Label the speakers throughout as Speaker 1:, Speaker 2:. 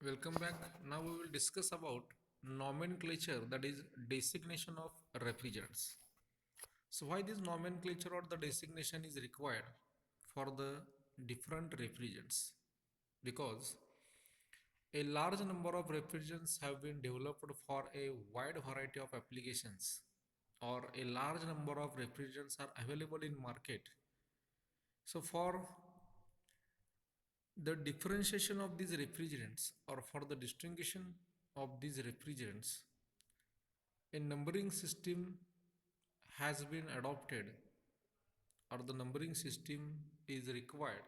Speaker 1: Welcome back. Now we will discuss about nomenclature, that is designation of refrigerants. So why this nomenclature or the designation is required for the different refrigerants? Because a large number of refrigerants have been developed for a wide variety of applications, or a large number of refrigerants are available in market. So for the differentiation of these refrigerants, or for the distinguishing of these refrigerants, a numbering system has been adopted, or the numbering system is required,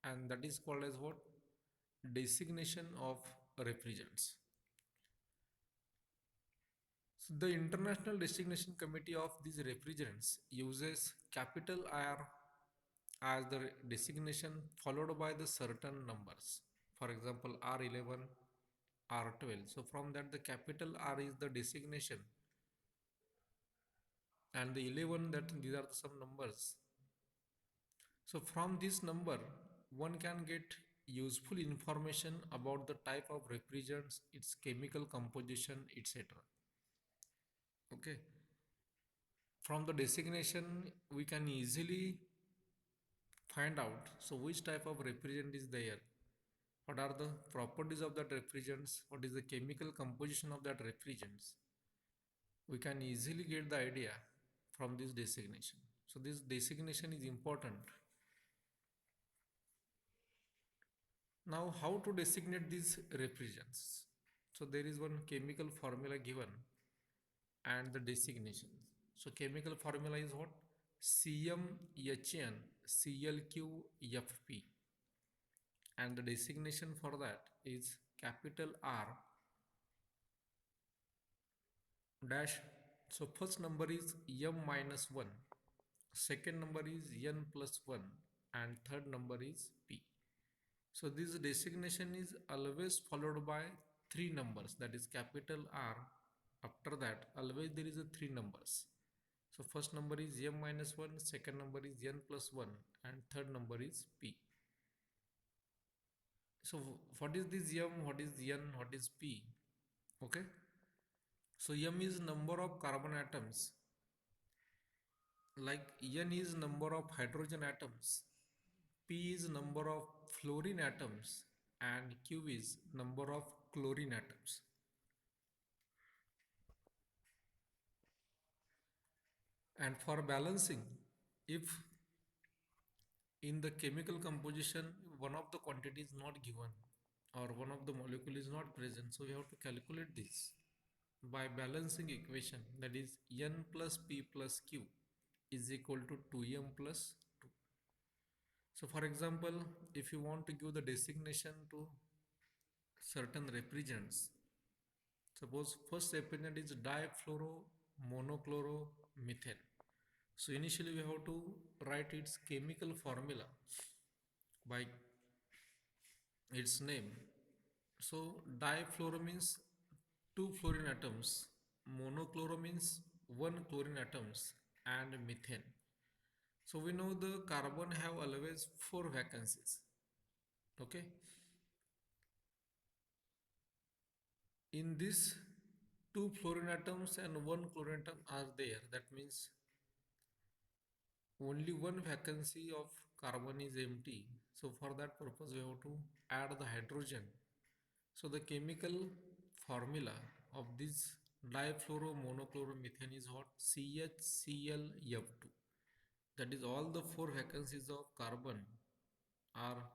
Speaker 1: and that is called as what? Designation of refrigerants. So the International Designation Committee of these refrigerants uses capital R as the designation, followed by the certain numbers. For example, R11, R12. So from that, the capital R is the designation, and the 11, that these are some numbers. So from this number, one can get useful information about the type of refrigerants, its chemical composition, etc. Okay. From the designation, we can easily find out so which type of refrigerant is there, what are the properties of that refrigerants, what is the chemical composition of that refrigerants. We can easily get the idea from this designation. So this designation is important. Now, how to designate these refrigerants? So there is one chemical formula given and the designation. So chemical formula is what? CmHn Cl3Fp, and the designation for that is capital R dash. So first number is m minus 1, second number is n plus 1, and third number is p. So this designation is always followed by three numbers, that is capital R. After that, always there is a three numbers. So first number is m minus 1, second number is n plus 1, and third number is p. So what is this m, what is n, what is p? Okay. So m is number of carbon atoms, like n is number of hydrogen atoms, p is number of fluorine atoms, and q is number of chlorine atoms. And for balancing, if in the chemical composition one of the quantity is not given, or one of the molecule is not present, so we have to calculate this by balancing equation, that is n plus p plus q is equal to 2m plus 2. So for example, if you want to give the designation to certain refrigerants, suppose first refrigerant is difluoromonochloromethane. So initially we have to write its chemical formula by its name. So difluoro means two fluorine atoms, monochloro means one chlorine atoms, and methane. So we know the carbon have always four vacancies. Okay. In this, two fluorine atoms and one chlorine atom are there. That means only one vacancy of carbon is empty. So for that purpose we have to add the hydrogen. So the chemical formula of this difluoromonochloromethane is what? CHClF2. That is, all the four vacancies of carbon are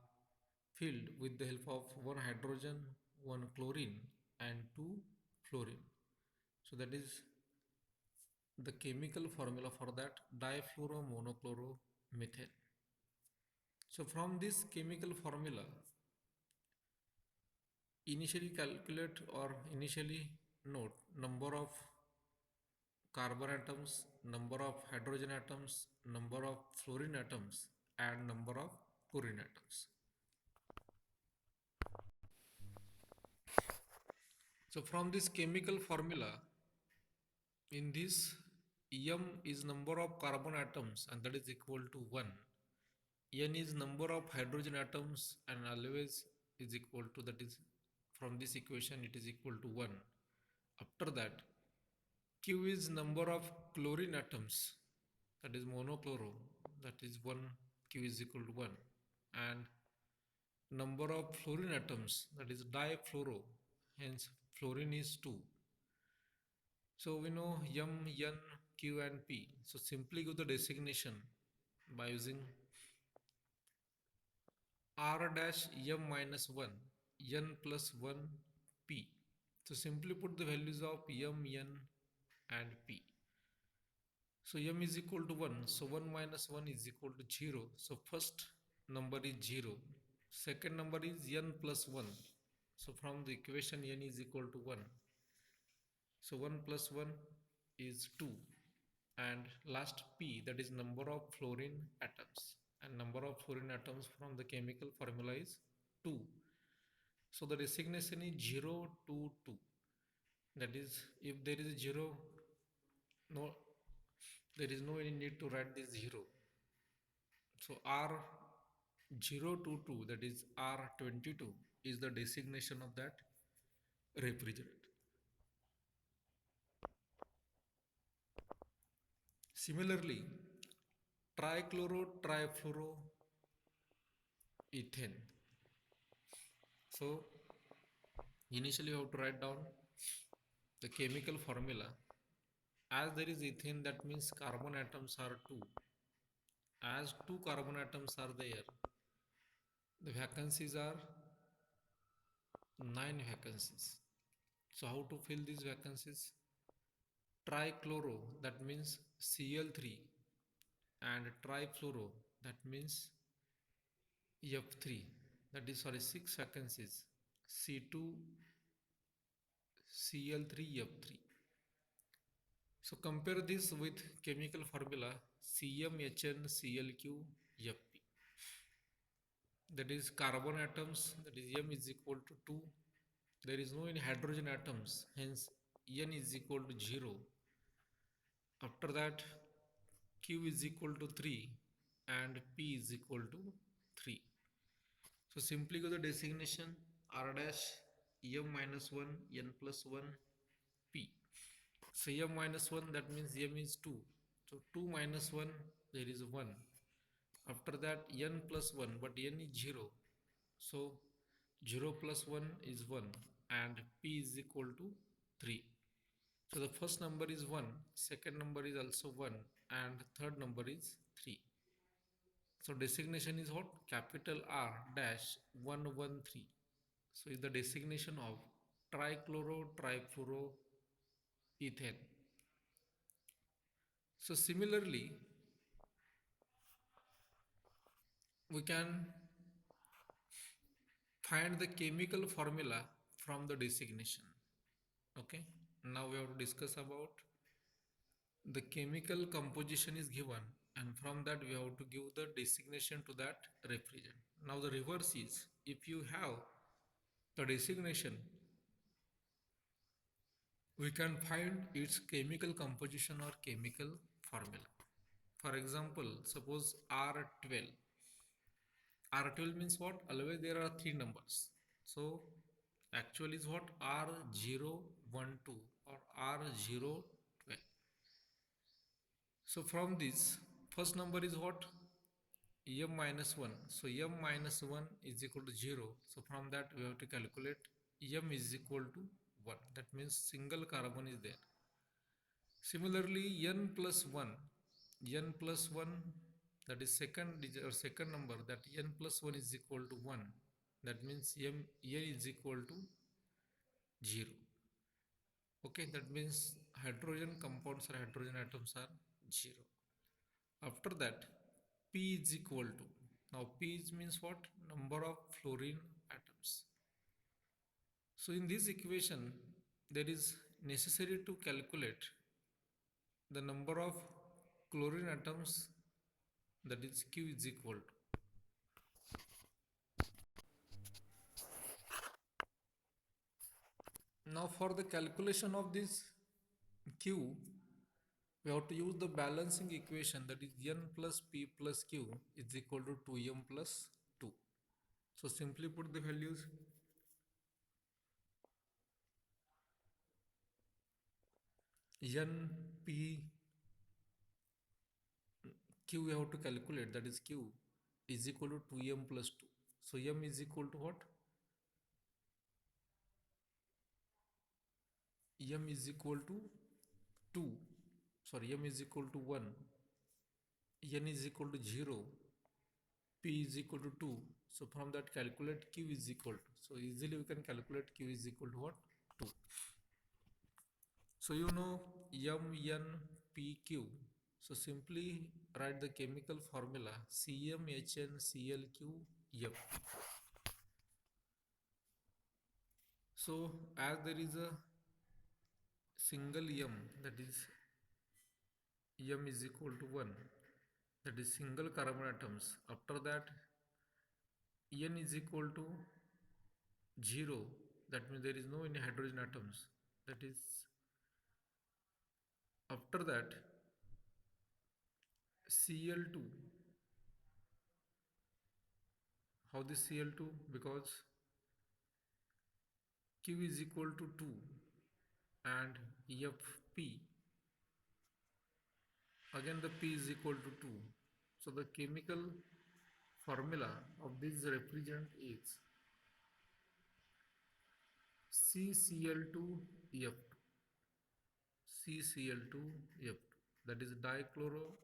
Speaker 1: filled with the help of one hydrogen, one chlorine, and two fluorine. So that is the chemical formula for that difluoromonochloromethane. So from this chemical formula, initially calculate or initially note number of carbon atoms, number of hydrogen atoms, number of fluorine atoms, and number of chlorine atoms. So from this chemical formula, in this, m is number of carbon atoms, and that is equal to 1. N is number of hydrogen atoms, and always is equal to, that is From this equation it is equal to 1. After that, Q is number of chlorine atoms, that is monochloro, that is 1, Q is equal to 1. And number of fluorine atoms, that is difluoro, hence fluorine is 2. So we know M, N, Q and P. So simply give the designation by using R dash M minus 1, N plus 1, P. So simply put the values of M, N and P. So M is equal to 1. So 1 minus 1 is equal to 0. So first number is 0. Second number is N plus 1. So from the equation N is equal to 1. So 1 plus 1 is 2. And last P, that is number of fluorine atoms. And number of fluorine atoms from the chemical formula is 2. So the designation is 0, 2, 2. That is, if there is 0, no, there is no any need to write this 0. So R022, that is R22, is the designation of that refrigerant. Similarly, trichloro-trifluoroethane. So initially you have to write down the chemical formula. As there is ethane, that means carbon atoms are 2. As 2 carbon atoms are there, the vacancies are 9 vacancies. So how to fill these vacancies? Trichloro, that means Cl3, and trifluoro, that means F3, that is, sorry, 6 vacancies, C2, Cl3, F3. So compare this with chemical formula CmHnClQ Fp. That is carbon atoms, that is M is equal to 2. There is no any hydrogen atoms, hence N is equal to 0. After that, Q is equal to 3 and P is equal to 3. So simply go the designation R dash M minus 1 N plus 1 P. So M minus 1, that means M is 2. So 2 minus 1, there is 1. After that N plus 1, but N is 0. So 0 plus 1 is 1 and P is equal to 3. So the first number is 1, second number is also 1 and third number is 3. So designation is what? Capital R dash 113. So is the designation of trichloro-trifluoroethane. So similarly, we can find the chemical formula from the designation. Okay. Now we have to discuss about the chemical composition is given, and from that we have to give the designation to that refrigerant. Now the reverse is, if you have the designation, we can find its chemical composition or chemical formula. For example, suppose R12. R12 means what? Always there are 3 numbers. So actually is what? R012 or R012. So from this, first number is what? M minus 1. So M minus 1 is equal to 0. So from that we have to calculate M is equal to 1. That means single carbon is there. Similarly, N plus 1. N plus 1, that is second digit or second number, that N plus 1 is equal to 1. That means N is equal to 0. Okay, that means hydrogen compounds or hydrogen atoms are 0. After that, P is equal to, now P means what? Number of fluorine atoms. So in this equation, there is necessary to calculate the number of chlorine atoms, that is Q is equal to. Now for the calculation of this Q, we have to use the balancing equation, that is N plus P plus Q is equal to 2M plus 2. So simply put the values NPQ we have to calculate, that is Q is equal to 2m plus 2. So m is equal to what? M is equal to 2. Sorry, m is equal to 1. N is equal to 0. P is equal to 2. So from that calculate Q is equal to. So easily we can calculate Q is equal to what? 2. So you know MnPq. So simply write the chemical formula CmHnClQF. So as there is a single M, that is M is equal to 1, that is single carbon atoms. After that N is equal to 0, that means there is no any hydrogen atoms. That is after that Cl2. How this Cl2? Because Q is equal to 2 and Fp, again the P is equal to 2. So the chemical formula of this refrigerant is CCl2F2. CCl2F2, that is difluoroethane.